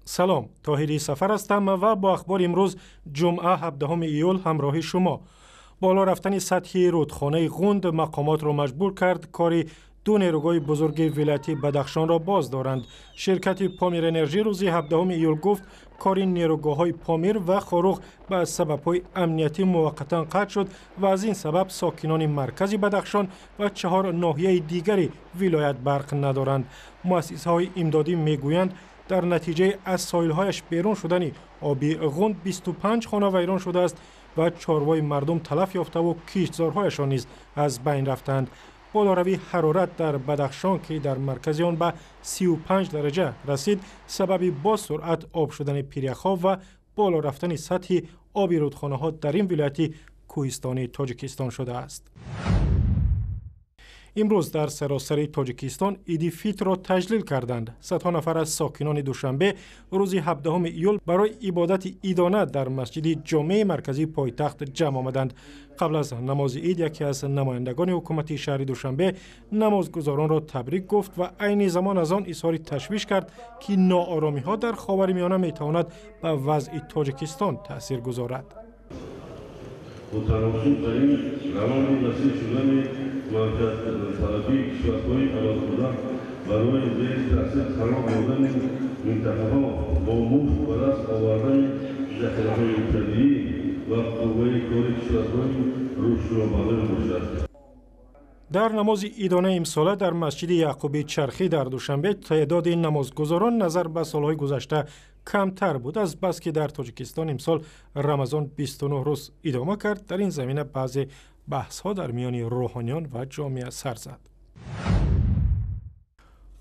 سلام، طاهری سفر هستم و با اخبار امروز جمعه 17 ایول همراه شما. بالا رفتن سطح رودخانه غوند مقامات را مجبور کرد کاری دو نیروگاه بزرگ ولایتی بدخشان را باز دارند. شرکت پامیر انرژی روز 17 ایول گفت کار نیروگاه‌های پامیر و خاروخ به سبب‌های امنیتی موقتا قطع شد و از این سبب ساکنان مرکز بدخشان و 4 ناحیه دیگری ولایت برق ندارند. مؤسسه‌های امدادی میگویند در نتیجه از سایل‌هایش بیرون شدن آبی غوند 25 خانه ویران شده است و چاروای مردم تلف یافته و کشتزارهایشان نیز از بین رفتند. بالاروی حرارت در بدخشان که در مرکز آن به 35 درجه رسید سبب با سرعت آب شدن پیریخ‌ها و بالا رفتن سطح آب رودخانه‌ها در این ولایت کوهستانی تاجیکستان شده است. امروز در سراسر تاجیکستان عید فیتر را تجلیل کردند. صدها نفر از ساکنان دوشنبه روز 17 ایول برای عبادت عیدانه در مسجد جامع مرکزی پایتخت جمع آمدند. قبل از نماز عید یکی از نمایندگان حکومتی شهر دوشنبه نمازگزاران را تبریک گفت و عین زمان از آن اظهار تشویش کرد که ناآرامی‌ها در خاورمیانه می‌تواند به وضع تاجیکستان تأثیر گذارد. طرفی کشورهای علاقه‌مند برای زیر تأثیر قرار دادن منطقه‌ها با مفت به دست آوردن ذخیره‌های طبیعی و قوه کار کشورهای رشد را معلوم باشد. در نماز عیدانه امساله در مسجد یعقوب چرخی در دوشنبه تعداد نمازگزاران نظر به سالهای گذشته کمتر بود، از بس که در تاجیکستان امسال رمضان 29 روز ادامه کرد. در این زمینه بعضی بحث‌ها در میان روحانیان و جامعه سر زد.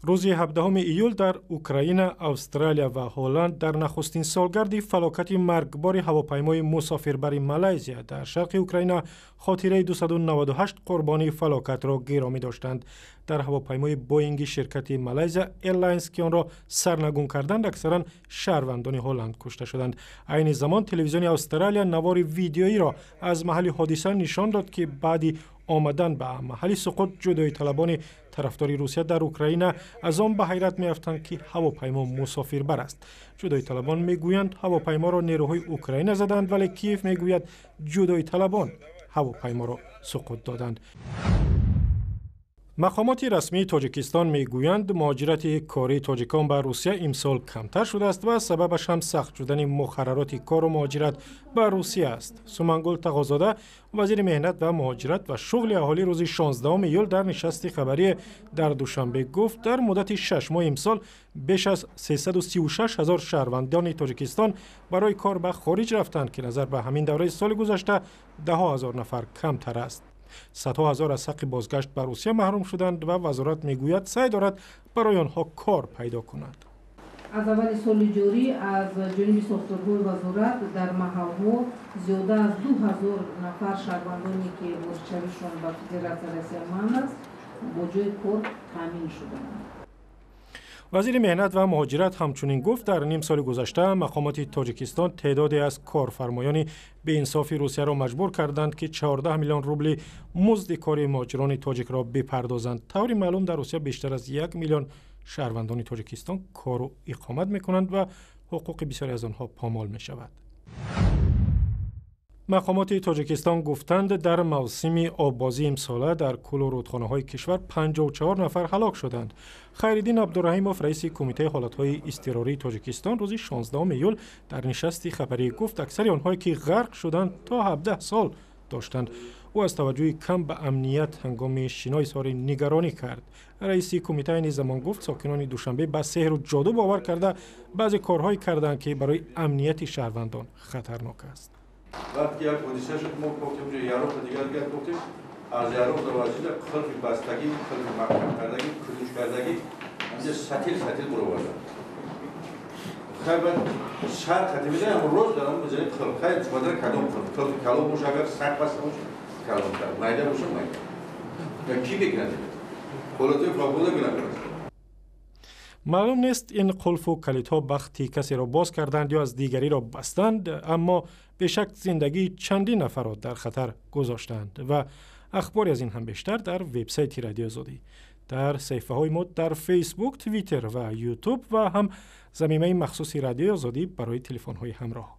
روز 17 ایول در اوکراین، استرالیا و هلند در نخستین سالگرد فلاکت مرگبار هواپیمای مسافربر مالزیا در شرق اوکراین خاطره 298 قربانی فلاکت را گرامی داشتند. در هواپیمای بوئینگ شرکت مالزیا ایرلاینز که آن را سرنگون کردند اکثرا شهروندان هلند کشته شدند. عین زمان تلویزیون استرالیا نوار ویدیویی را از محل حادثه نشان داد که بعدی آمدن به محل سقوط جدایی طلبان طرفدار روسیه در اوکراین از آن به حیرت می‌افتند که هواپیما مسافربر است. جدایی طلبان میگویند هواپیما را نیروهای اوکراین زدند، ولی کیف میگوید جدایی طلبان هواپیما را سقوط دادند. مقامات رسمی تاجیکستان میگویند مهاجرت کاری تاجیکان به روسیه امسال کمتر شده است و سببش هم سخت شدن مقررات کار و مهاجرت به روسیه است. سومنگل تقازاده وزیر مهنت و مهاجرت و شغل اهالی روز 16 ایول در نشست خبری در دوشنبه گفت در مدت 6 ماه امسال بیش از 336 هزار شهروندان تاجیکستان برای کار به خارج رفتند که نظر به همین دوره سال گذشته 10 هزار نفر کمتر است. صدها هزار از حق بازگشت به روسیه محروم شدند و وزارت میگوید سعی دارد برای آنها کار پیدا کند. از اول سال جاری از جانب ساختارهای وزارت در محل‌ها زیاده از 2000 نفر شهروندانی که بازگشتشان به فدراسیون روسیه ممنوع است با جای کار تامین شدند. وزیر مهنت و مهاجرت همچنین گفت در نیم سال گذشته مقامات تاجیکستان تعدادی از کارفرمایان به انصاف روسیه را مجبور کردند که 14 میلیون روبل مزد کار مهاجران تاجیک را بپردازند. طوری معلوم در روسیه بیشتر از 1 میلیون شهروندان تاجیکستان کار و اقامت میکنند و حقوق بسیاری از آنها پامال می شود. مقامات تاجیکستان گفتند در موسم آببازی امساله در کل رودخانه‌های کشور 54 نفر هلاک شدند. خیرالدین عبدالرحیموف رئیس کمیته حالتهای اضطراری تاجیکستان روز 16 ایول در نشست خبری گفت اکثر آنهایی که غرق شدند تا 17 سال داشتند. او از توجه کم به امنیت هنگام شنا اظهار نگرانی کرد. رئیس کمیته این زمان گفت ساکنان دوشنبه به سحر و جادو باور کرده بعضی کارهایی کردند که برای امنیت شهروندان خطرناک است. وقتی یک حادثه شد ما گفتیم که یارو دیگر گفتیم از یارو دروازه خلف بستگی خلف مقام کردگی کلوش کردگی اینجا سطیل برو خیلی شهر خطیبیده هم روز دارم بجای خلف خیلی چقدر خلف کلو باشه اگر سخت بسته باشه کلو کرد مایده باشه مایده یا کی بگیرد خلوطی فاقوله بگیرد. معلوم نیست این قلف و کلیدها بختی کسی را باز کردند یا از دیگری را بستند، اما به شک زندگی چندین نفر را در خطر گذاشتند و اخباری از این هم بیشتر در وبسایت رادیو آزادی. در صفحه های ما در فیسبوک، توییتر و یوتیوب و هم زمینه مخصوصی رادیو آزادی برای تلفن های همراه.